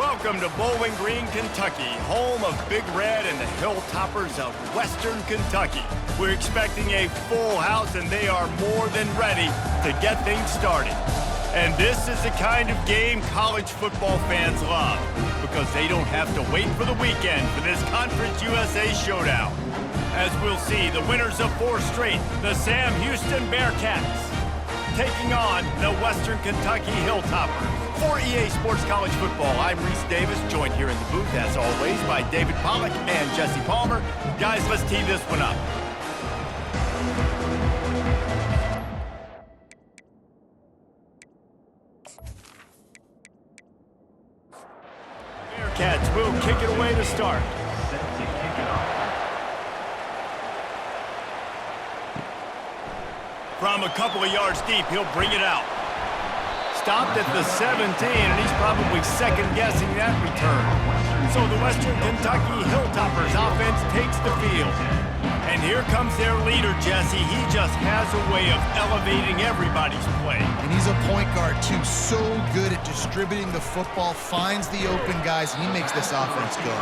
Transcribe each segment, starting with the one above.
Welcome to Bowling Green, Kentucky, home of Big Red and the Hilltoppers of Western Kentucky. We're expecting a full house, and they are more than ready to get things started. And this is the kind of game college football fans love, because they don't have to wait for the weekend for this Conference USA showdown. As we'll see, the winners of 4 straight, the Sam Houston Bearcats, taking on the Western Kentucky Hilltoppers. For EA Sports College Football, I'm Reese Davis, joined here in the booth, as always, by David Pollack and Jesse Palmer. Guys, let's tee this one up. Bearcats will kick it away to start. From a couple of yards deep, he'll bring it out. Stopped at the 17, and he's probably second-guessing that return. So the Western Kentucky Hilltoppers offense takes the field. And here comes their leader, Jesse. He just has a way of elevating everybody's play. And he's a point guard, too. So good at distributing the football, finds the open guys, and he makes this offense go.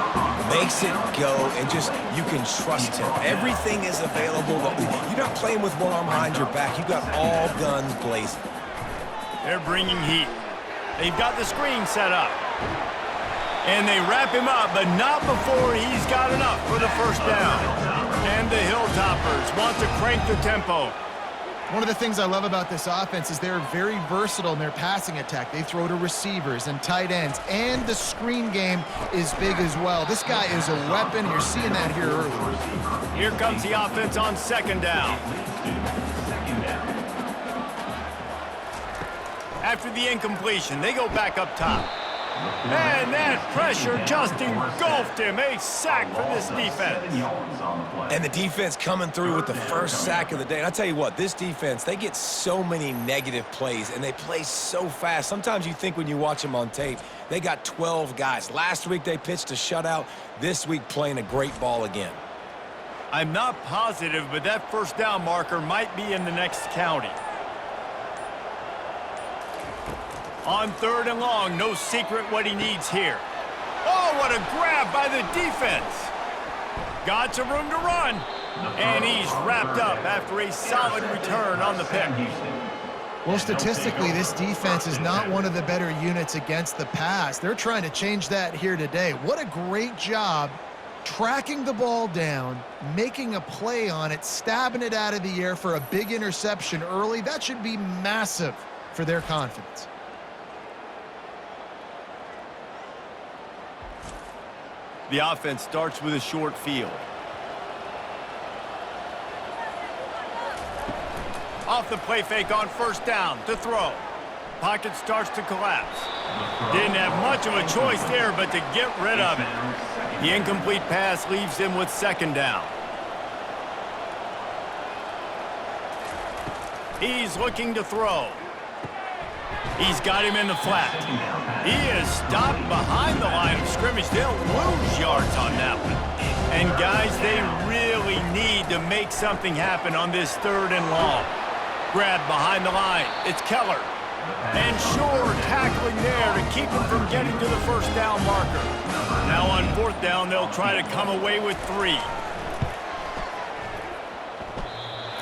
Makes it go, and just, you can trust him. Everything is available. You're not playing with one arm behind your back. You got all guns blazing. They're bringing heat. They've got the screen set up. And they wrap him up, but not before he's got enough for the first down. And the Hilltoppers want to crank the tempo. One of the things I love about this offense is they're very versatile in their passing attack. They throw to receivers and tight ends, and the screen game is big as well. This guy is a weapon. You're seeing that here early. Here comes the offense on second down. After the incompletion, they go back up top. And that pressure just engulfed him. A sack for this defense. And the defense coming through with the first sack of the day. And I tell you what, this defense, they get so many negative plays, and they play so fast. Sometimes you think when you watch them on tape, they got 12 guys. Last week they pitched a shutout. This week playing a great ball again. I'm not positive, but that first down marker might be in the next county. On third and long, no secret what he needs here. Oh, what a grab by the defense. Got some room to run. And he's wrapped up after a solid return on the pick. Well, statistically, this defense is not one of the better units against the pass. They're trying to change that here today. What a great job tracking the ball down, making a play on it, stabbing it out of the air for a big interception early. That should be massive for their confidence. The offense starts with a short field. Off the play fake on first down to throw. Pocket starts to collapse. Didn't have much of a choice there but to get rid of it. The incomplete pass leaves him with second down. He's looking to throw. He's got him in the flat. He is stopped behind the line of scrimmage. They'll lose yards on that one. And guys, they really need to make something happen on this third and long. Grab behind the line. It's Keller. And sure tackling there to keep him from getting to the first down marker. Now on fourth down, they'll try to come away with 3.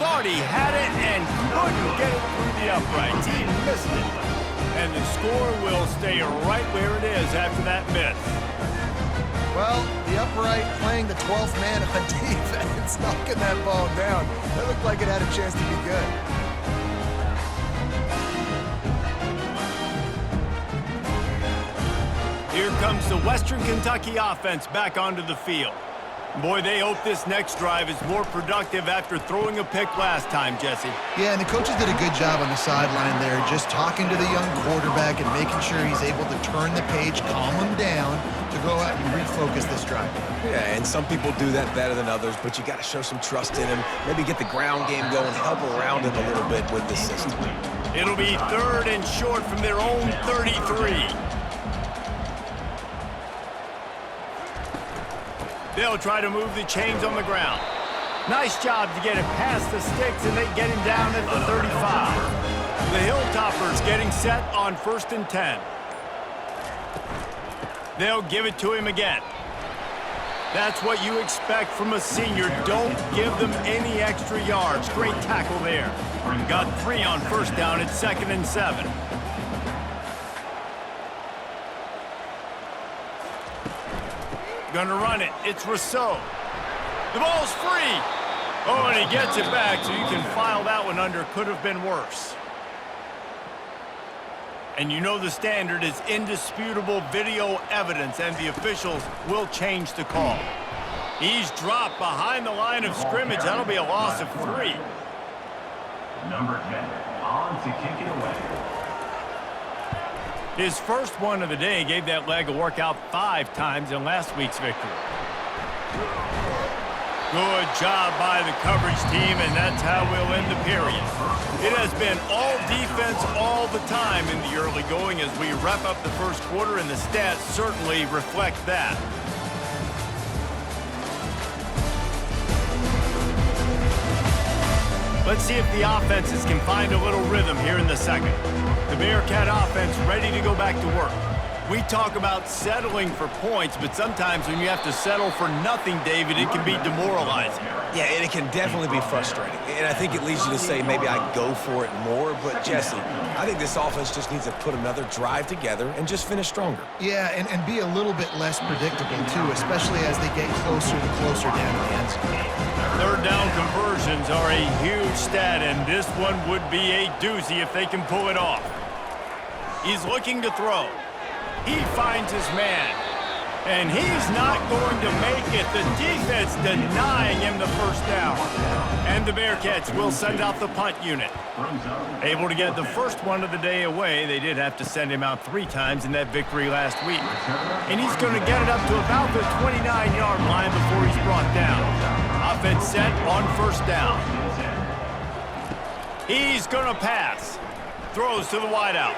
Thought he had it and couldn't get it through the uprights. He missed it. And the score will stay right where it is after that miss. Well, the upright playing the 12th man on defense, knocking that ball down. That looked like it had a chance to be good. Here comes the Western Kentucky offense back onto the field. Boy, they hope this next drive is more productive after throwing a pick last time, Jesse. Yeah, and the coaches did a good job on the sideline there, just talking to the young quarterback and making sure he's able to turn the page, calm him down, to go out and refocus this drive. Yeah, and some people do that better than others, but you got to show some trust in him. Maybe get the ground game going, help around him a little bit with this system. It'll be third and short from their own 33. They'll try to move the chains on the ground. Nice job to get it past the sticks, and they get him down at the 35. The Hilltoppers getting set on 1st and 10. They'll give it to him again. That's what you expect from a senior. Don't give them any extra yards. Great tackle there. Got 3 on first down. It's 2nd and 7. Gonna run it. It's Rousseau. The ball's free. Oh, and he gets it back, so you can file that one under. Could have been worse. And you know the standard is indisputable video evidence, and the officials will change the call. He's dropped behind the line of scrimmage. That'll be a loss of 3. Number 10, on to kick it away. His first one of the day gave that leg a workout 5 times in last week's victory. Good job by the coverage team, and that's how we'll end the period. It has been all defense all the time in the early going as we wrap up the first quarter, and the stats certainly reflect that. Let's see if the offenses can find a little rhythm here in the second. The Bearcat offense ready to go back to work. We talk about settling for points, but sometimes when you have to settle for nothing, David, it can be demoralizing. Yeah, and it can definitely be frustrating. And I think it leads you to say maybe I go for it more. But, Jesse, I think this offense just needs to put another drive together and just finish stronger. Yeah, and be a little bit less predictable, too, especially as they get closer and closer down to the end zone. Third down conversions are a huge stat, and this one would be a doozy if they can pull it off. He's looking to throw. He finds his man. And he's not going to make it. The defense denying him the first down. And the Bearcats will send out the punt unit. Able to get the first one of the day away. They did have to send him out 3 times in that victory last week. And he's going to get it up to about the 29-yard line before he's brought down. Offense set on first down. He's going to pass. Throws to the wideout.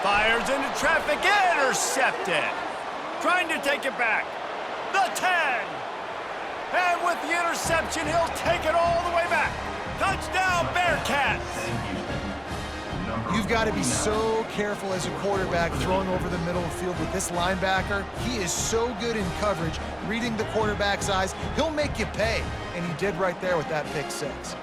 Fires into traffic. Intercepted. Trying to take it back. The 10. And with the interception, he'll take it all the way back. Touchdown, Bearcats. You've got to be so careful as a quarterback throwing over the middle of the field with this linebacker. He is so good in coverage, reading the quarterback's eyes. He'll make you pay, and he did right there with that pick 6.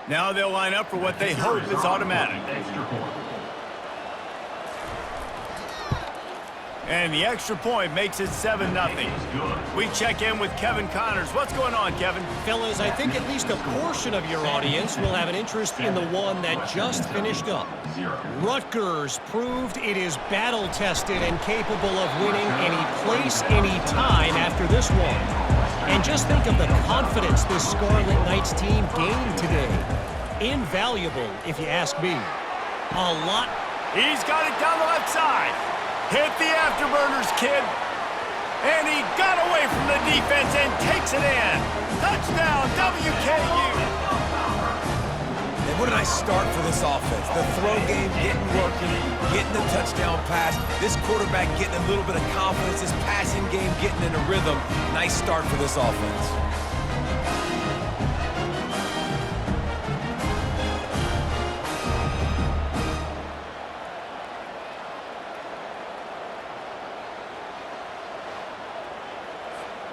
Now they'll line up for what they hope is automatic. And the extra point makes it 7-0. We check in with Kevin Connors. What's going on, Kevin? Fellas, I think at least a portion of your audience will have an interest in the one that just finished up. Rutgers proved it is battle-tested and capable of winning any place, any time after this one. And just think of the confidence this Scarlet Knights team gained today. Invaluable, if you ask me. A lot. He's got it down the left side. Hit the afterburners, kid. And he got away from the defense and takes it in. Touchdown, WKU. And what a nice start for this offense. The throw game getting working, getting the touchdown pass. This quarterback getting a little bit of confidence. This passing game getting in a rhythm. Nice start for this offense.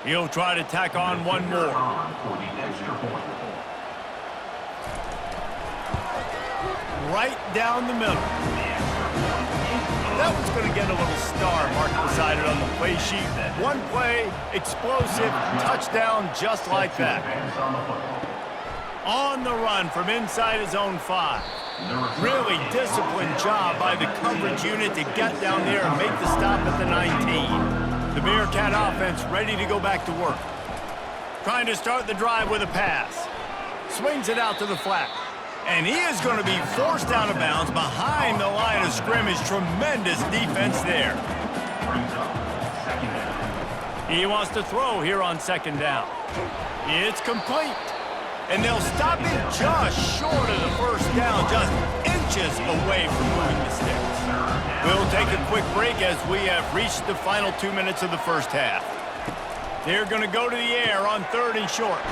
He'll try to tack on one more. Right down the middle. That one's going to get a little star marked beside it on the play sheet. One play, explosive, touchdown just like that. On the run from inside his own 5. Really disciplined job by the coverage unit to get down there and make the stop at the 19. The Bearcat offense ready to go back to work. Trying to start the drive with a pass. Swings it out to the flat. And he is going to be forced out of bounds behind the line of scrimmage. Tremendous defense there. He wants to throw here on 2nd down. It's complete. And they'll stop him just short of the first down, just inches away from moving the sticks. We'll take a quick break as we have reached the final 2 minutes of the first half. They're going to go to the air on 3rd and short.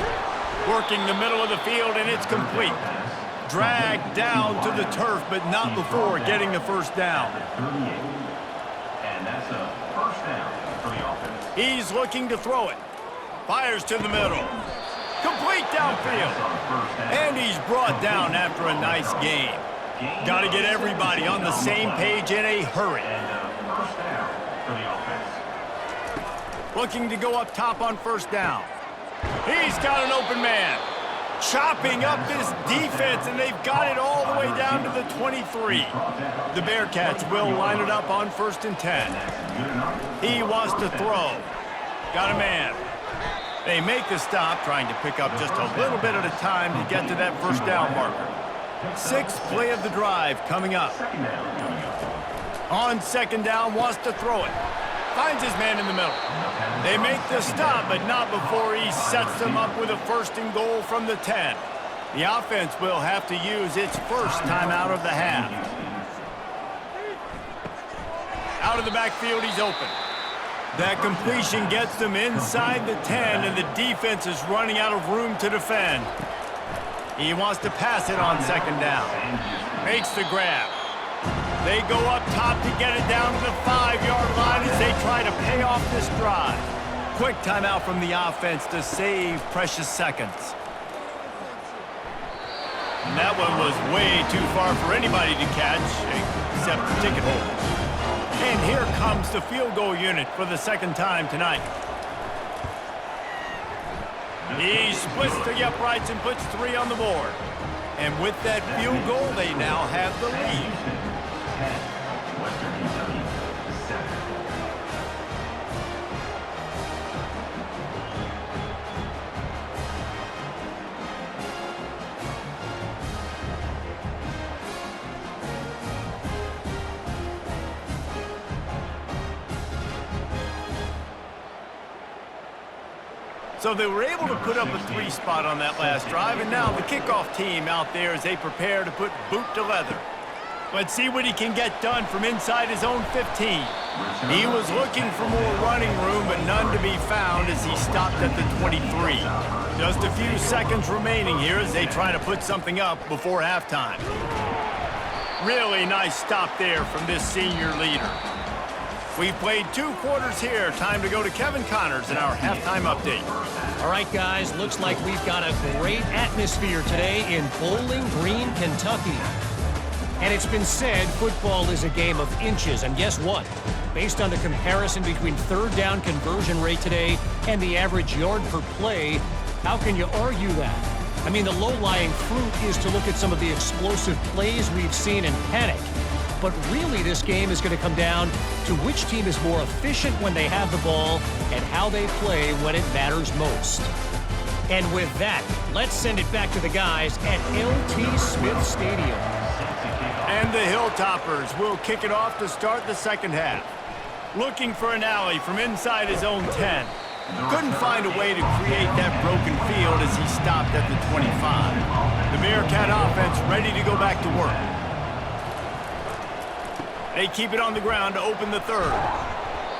Working the middle of the field, and it's complete. Dragged down to the turf, but not before getting the first down. And that's a first down for the offense. He's looking to throw it. Fires to the middle. Complete downfield. And he's brought down after a nice game. Got to get everybody on the same page in a hurry. First down for the offense. Looking to go up top on first down. He's got an open man. Chopping up this defense, and they've got it all the way down to the 23. The Bearcats will line it up on 1st and 10. He wants to throw. Got a man. They make the stop, trying to pick up just a little bit at a time to get to that first down marker. 6th play of the drive coming up. On 2nd down, wants to throw it. Finds his man in the middle. They make the stop, but not before he sets them up with a 1st and goal from the 10. The offense will have to use its first timeout of the half. Out of the backfield, he's open. That completion gets them inside the 10, and the defense is running out of room to defend. He wants to pass it on 2nd down. Makes the grab. They go up top to get it down to the 5-yard line as they try to pay off this drive. Quick timeout from the offense to save precious seconds. And that one was way too far for anybody to catch, except the ticket holders. And here comes the field goal unit for the 2nd time tonight. He splits the uprights and puts 3 on the board. And with that field goal, they now have the lead. Western Kentucky, 7. So they were able to put up a 3 spot on that last drive, and now the kickoff team out there as they prepare to put boot to leather. Let's see what he can get done from inside his own 15. He was looking for more running room, but none to be found as he stopped at the 23. Just a few seconds remaining here as they try to put something up before halftime. Really nice stop there from this senior leader. We've played 2 quarters here. Time to go to Kevin Connors in our halftime update. All right, guys, looks like we've got a great atmosphere today in Bowling Green, Kentucky. And it's been said football is a game of inches. And guess what? Based on the comparison between 3rd down conversion rate today and the average yard per play, how can you argue that? I mean, the low-lying fruit is to look at some of the explosive plays we've seen and panic. But really, this game is going to come down to which team is more efficient when they have the ball and how they play when it matters most. And with that, let's send it back to the guys at LT Smith Stadium. And the Hilltoppers will kick it off to start the 2nd half. Looking for an alley from inside his own 10. Couldn't find a way to create that broken field as he stopped at the 25. The Bearcat offense ready to go back to work. They keep it on the ground to open the 3rd.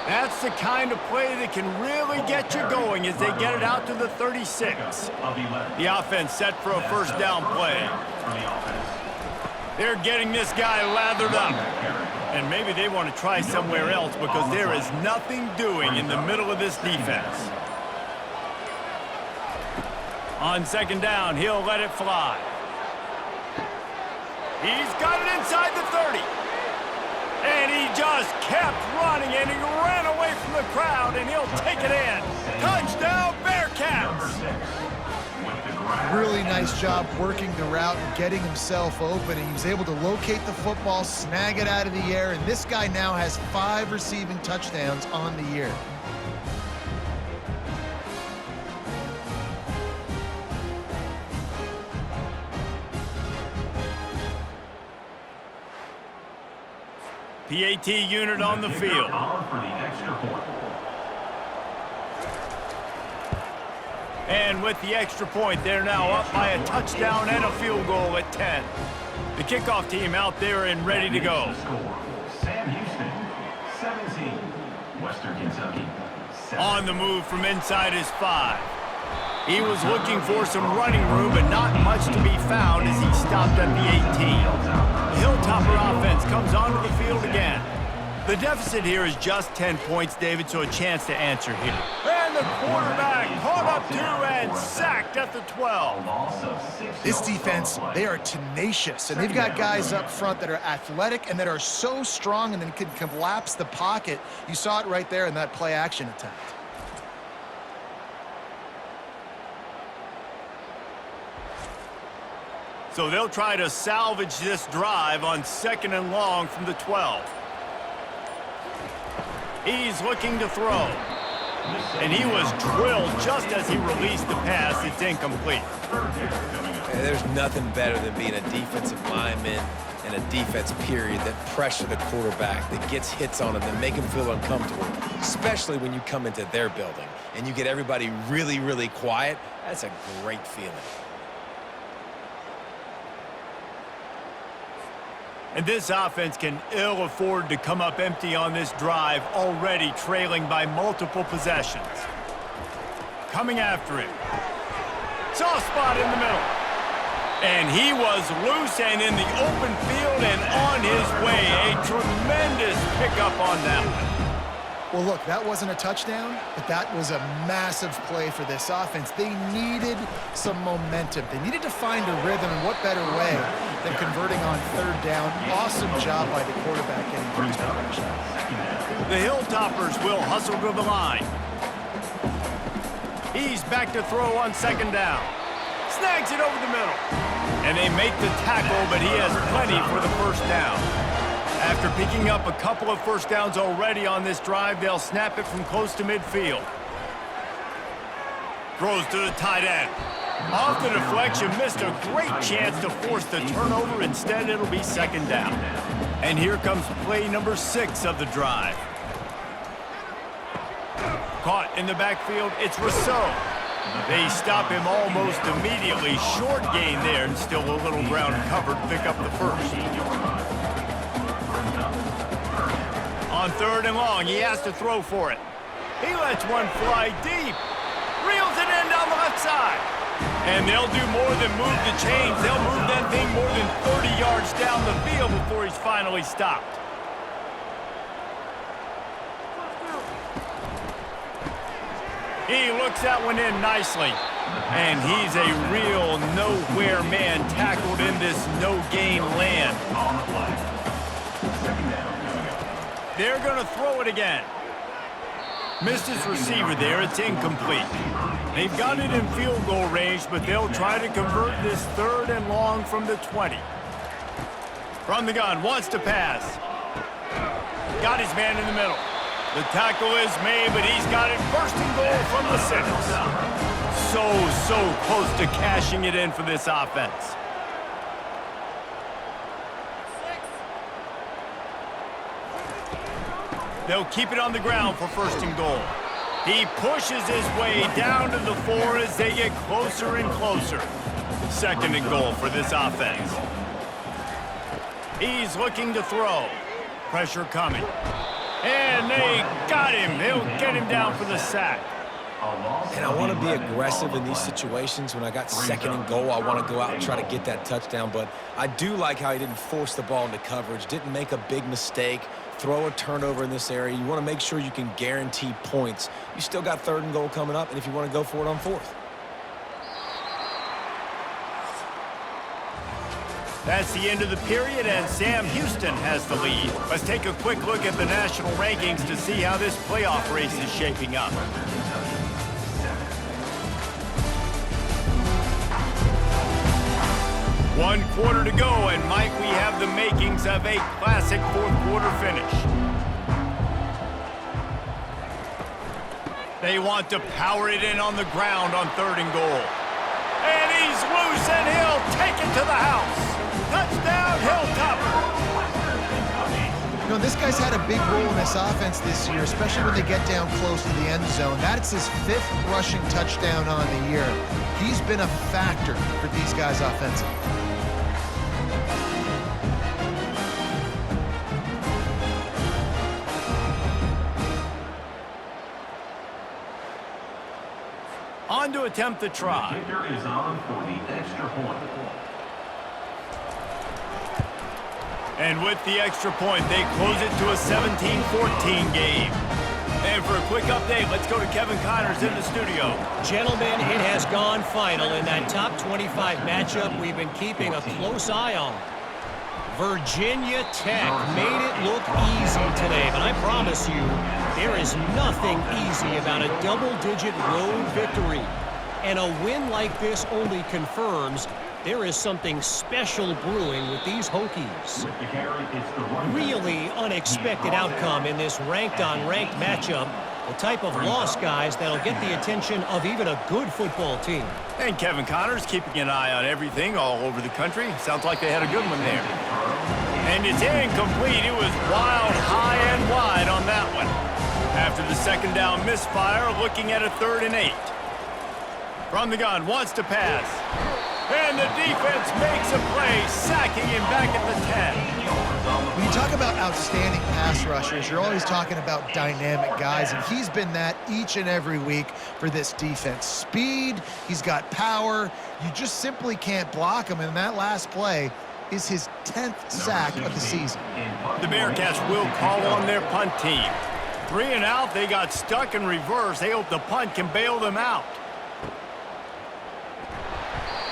That's the kind of play that can really get you going as they get it out to the 36. The offense set for a 1st down play. They're getting this guy lathered up. And maybe they want to try somewhere else because there is nothing doing in the middle of this defense. On 2nd down, he'll let it fly. He's got it inside the 30. And he just kept running, and he ran away from the crowd, and he'll take it in. Touchdown, Bearcats! Really nice job working the route and getting himself open. And he was able to locate the football, snag it out of the air, and this guy now has 5 receiving touchdowns on the year. PAT unit on the field. And with the extra point, they're now up by a touchdown and a field goal at 10. The kickoff team out there and ready to go. Western Kentucky. On the move from inside his 5. He was looking for some running room, but not much to be found as he stopped at the 18. The Hilltopper offense comes onto the field again. The deficit here is just 10 points, David, so a chance to answer here. And the quarterback caught up to and sacked at the 12. This defense, they are tenacious, and they've got guys up front that are athletic and that are so strong and then can collapse the pocket. You saw it right there in that play-action attempt. So they'll try to salvage this drive on 2nd and long from the 12. He's looking to throw. And he was drilled just as he released the pass. It's incomplete. Hey, there's nothing better than being a defensive lineman and a defense period that pressure the quarterback, that gets hits on him, that make him feel uncomfortable, especially when you come into their building and you get everybody really, really quiet. That's a great feeling. And this offense can ill afford to come up empty on this drive, already trailing by multiple possessions. Coming after him. Soft spot in the middle. And he was loose and in the open field and on his way. A tremendous pickup on that one. Well, look, that wasn't a touchdown, but that was a massive play for this offense. They needed some momentum. They needed to find a rhythm, and what better way than converting on 3rd down. Awesome job by the quarterback getting through his progression. The Hilltoppers will hustle to the line. He's back to throw on 2nd down. Snags it over the middle. And they make the tackle, but he has plenty for the 1st down. After picking up a couple of 1st downs already on this drive, they'll snap it from close to midfield. Throws to the tight end. Off the deflection, missed a great chance to force the turnover. Instead, it'll be 2nd down. And here comes play number 6 of the drive. Caught in the backfield, it's Rousseau. They stop him almost immediately. Short gain there, and still a little ground covered to pick up the 1st. On 3rd and long, he has to throw for it. He lets one fly deep. Reels it in down the left side. And they'll do more than move the chains. They'll move that thing more than 30 yards down the field before he's finally stopped. He looks that one in nicely. And he's a real nowhere man tackled in this no-gain land. They're going to throw it again. Missed his receiver there. It's incomplete. They've got it in field goal range, but they'll try to convert this 3rd and long from the 20. From the gun, wants to pass. Got his man in the middle. The tackle is made, but he's got it 1st and goal from the 6. So close to cashing it in for this offense. They'll keep it on the ground for 1st and goal. He pushes his way down to the 4 as they get closer and closer. 2nd and goal for this offense. He's looking to throw. Pressure coming. And they got him. They'll get him down for the sack. And I want to be aggressive in these situations. When I got 2nd and goal, I want to go out and try to get that touchdown. But I do like how he didn't force the ball into coverage, didn't make a big mistake, throw a turnover in this area. You want to make sure you can guarantee points. You still got 3rd and goal coming up, and if you want to go for it on 4th. That's the end of the period, and Sam Houston has the lead. Let's take a quick look at the national rankings to see how this playoff race is shaping up. One quarter to go, and Mike, we have the makings of a classic 4th quarter finish. They want to power it in on the ground on 3rd and goal. And he's loose, and he'll take it to the house. Touchdown, Hilltopper. You know, this guy's had a big role in this offense this year, especially when they get down close to the end zone. That's his 5th rushing touchdown on the year. He's been a factor for these guys offensively. on to attempt the The try. kicker is on for the extra point. And with the extra point, they close it to a 17-14 game. And for a quick update, let's go to Kevin Connors in the studio. Gentlemen, it has gone final in that top 25 matchup we've been keeping a close eye on. Virginia Tech made it look easy today, but I promise you, there is nothing easy about a double-digit road victory. And a win like this only confirms there is something special brewing with these Hokies. With the carry, it's the running back. Really unexpected outcome in this ranked-on-ranked matchup. The type of loss, guys, that'll get the attention of even a good football team. And Kevin Connors keeping an eye on everything all over the country. Sounds like they had a good one there. And it's incomplete. It was wild, high and wide on that one. After the second down misfire, looking at a 3rd and 8. From the gun, wants to pass. And the defense makes a play, sacking him back at the 10. When you talk about outstanding pass rushers, you're always talking about dynamic guys, and he's been that each and every week for this defense. Speed, he's got power. You just simply can't block him, and that last play is his 10th sack of the season. The Bearcats will call on their punt team. 3 and out, they got stuck in reverse. They hope the punt can bail them out.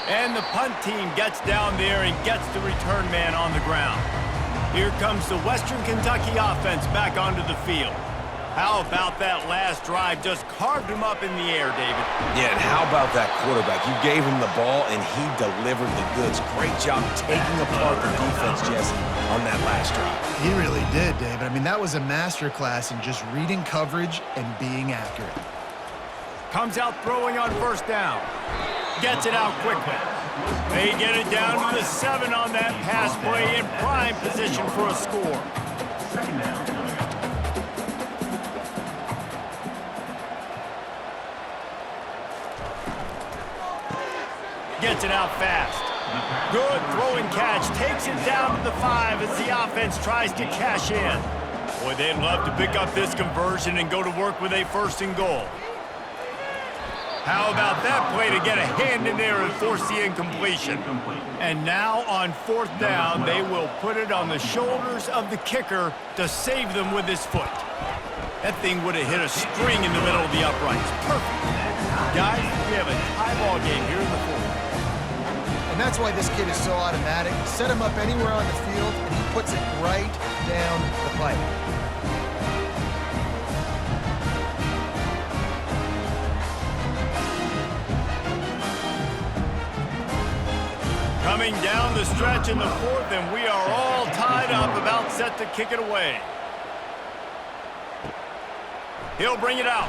And the punt team gets down there and gets the return man on the ground. Here comes the Western Kentucky offense back onto the field. How about that last drive? Just carved him up in the air, David. Yeah, and how about that quarterback? You gave him the ball, and he delivered the goods. Great job taking apart the defense, Jesse, on that last drive. He really did, David. I mean, that was a masterclass in just reading coverage and being accurate. Comes out throwing on 1st down. Gets it out quickly. They get it down to the 7 on that pass play in prime position for a score. Second down. Gets it out fast. Good throwing catch. Takes it down to the 5 as the offense tries to cash in. Boy, they'd love to pick up this conversion and go to work with a 1st and goal. How about that play to get a hand in there and force the incompletion? And now on 4th down, they will put it on the shoulders of the kicker to save them with his foot. That thing would have hit a string in the middle of the uprights. Perfect. Guys, we have a tie ball game here in the 4th. And that's why this kid is so automatic. Set him up anywhere on the field, and he puts it right down the pipe. Coming down the stretch in the 4th, and we are all tied up, about set to kick it away. He'll bring it out.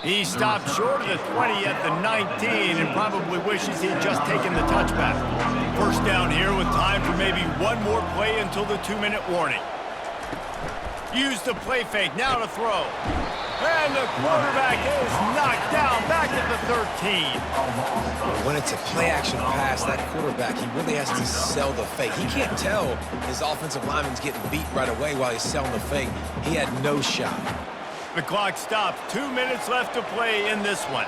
He stopped short of the 20 at the 19 and probably wishes he'd just taken the touchback. 1st down here with time for maybe one more play until the 2-minute warning. Use the play fake, now to throw. And the quarterback is knocked down back at the 13. When it's a play-action pass, that quarterback, he really has to sell the fake. He can't tell his offensive lineman's getting beat right away while he's selling the fake. He had no shot. The clock stops. 2 minutes left to play in this one.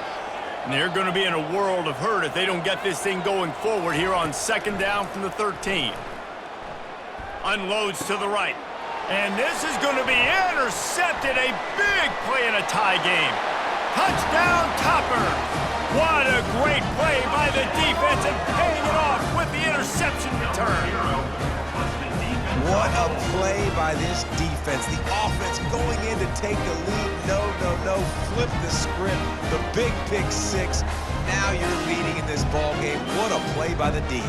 And they're going to be in a world of hurt if they don't get this thing going forward here on 2nd down from the 13. Unloads to the right. And this is going to be intercepted. A big play in a tie game. Touchdown, Topper. What a great play by the defense and paying it off with the interception return. What a play by this defense. The offense going in to take the lead. No. Flip the script. The big pick 6. Now you're leading in this ball game. What a play by the D.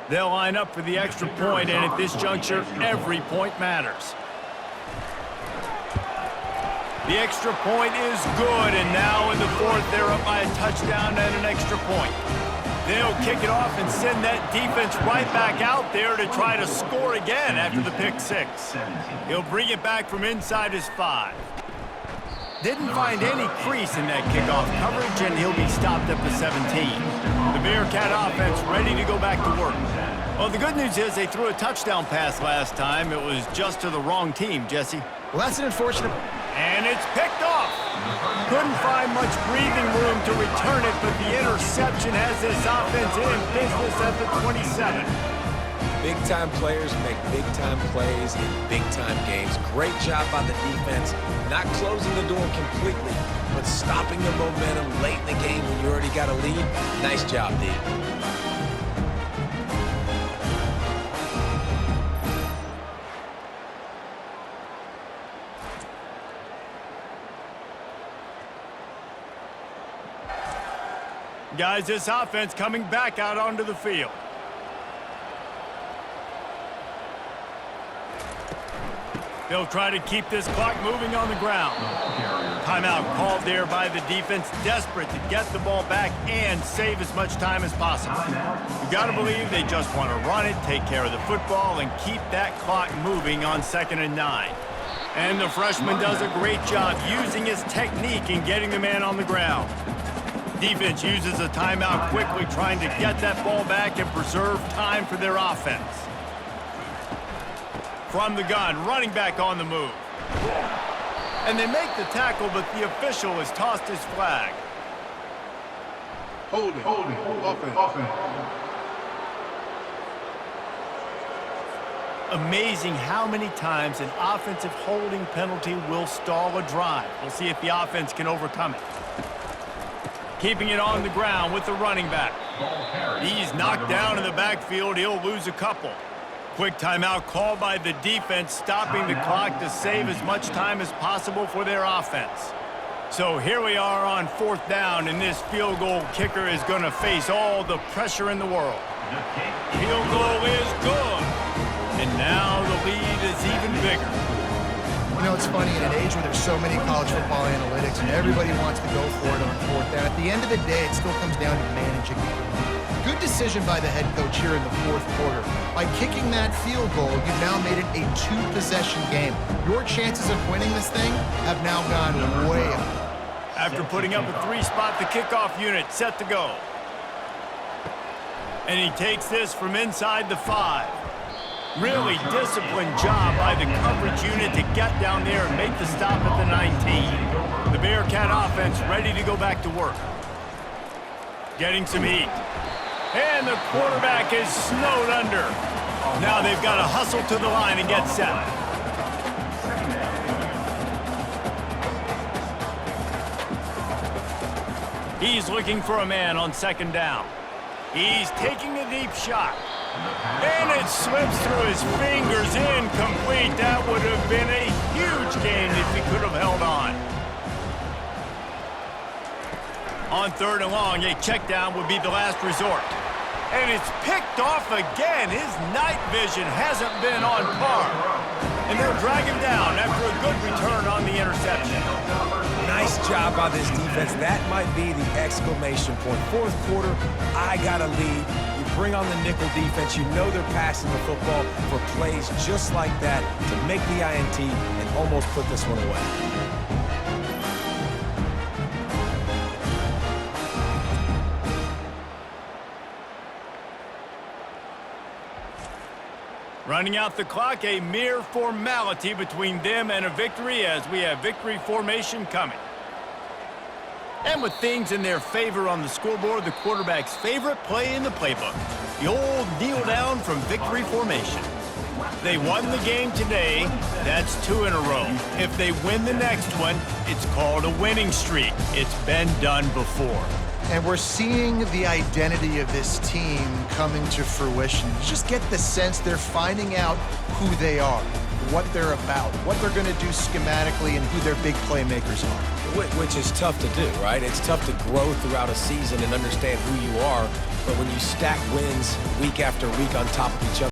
They'll line up for the extra point, and at this juncture, every point matters. The extra point is good, and now in the 4th, they're up by a touchdown and an extra point. They'll kick it off and send that defense right back out there to try to score again after the pick 6. He'll bring it back from inside his 5. Didn't find any crease in that kickoff coverage, and he'll be stopped at the 17. The Bearcat offense ready to go back to work. Well, the good news is they threw a touchdown pass last time. It was just to the wrong team, Jesse. Well, that's an unfortunate... And it's picked off. Couldn't find much breathing room to return it, but the interception has this offense in business at the 27. Big-time players make big-time plays in big-time games. Great job by the defense, not closing the door completely, but stopping the momentum late in the game when you already got a lead. Nice job, D. Guys, this offense coming back out onto the field. They'll try to keep this clock moving on the ground. Timeout called there by the defense, desperate to get the ball back and save as much time as possible. You got to believe they just want to run it, take care of the football, and keep that clock moving on 2nd and 9. And the freshman does a great job using his technique in getting the man on the ground. Defense uses a timeout quickly, trying to get that ball back and preserve time for their offense. From the gun, running back on the move. And they make the tackle, but the official has tossed his flag. Holding, offense. Amazing how many times an offensive holding penalty will stall a drive. We'll see if the offense can overcome it. Keeping it on the ground with the running back. He's knocked down in the backfield. He'll lose a couple. Quick timeout called by the defense, stopping the clock to save as much time as possible for their offense. So here we are on 4th down, and this field goal kicker is going to face all the pressure in the world. Field goal is good. And now the lead is even bigger. You know, it's funny, in an age where there's so many college football analytics and everybody wants to go for it on 4th down, at the end of the day, it still comes down to managing the game. Good decision by the head coach here in the 4th quarter. By kicking that field goal, you've now made it a 2-possession game. Your chances of winning this thing have now gone way up. After putting up a 3-spot, the kickoff unit set to go. And he takes this from inside the 5. Really disciplined job by the coverage unit to get down there and make the stop at the 19. The Bearcat offense ready to go back to work. Getting some heat. And the quarterback is snowed under. Now they've got to hustle to the line and get set. He's looking for a man on 2nd down. He's taking a deep shot. And it slips through his fingers, incomplete. That would have been a huge gain if he could have held on. On 3rd and long, a check down would be the last resort. And it's picked off again. His night vision hasn't been on par. And they'll drag him down after a good return on the interception. Nice job by this defense. That might be the exclamation point. 4th quarter, I got a lead. You bring on the nickel defense. You know they're passing the football for plays just like that to make the INT and almost put this one away. Running out the clock, a mere formality between them and a victory as we have victory formation coming. And with things in their favor on the scoreboard, the quarterback's favorite play in the playbook, the old kneel down from victory formation. They won the game today, that's 2 in a row. If they win the next one, it's called a winning streak. It's been done before. And we're seeing the identity of this team coming to fruition. You just get the sense they're finding out who they are, what they're about, what they're going to do schematically, and who their big playmakers are. Which is tough to do, right? It's tough to grow throughout a season and understand who you are, but when you stack wins week after week on top of each other,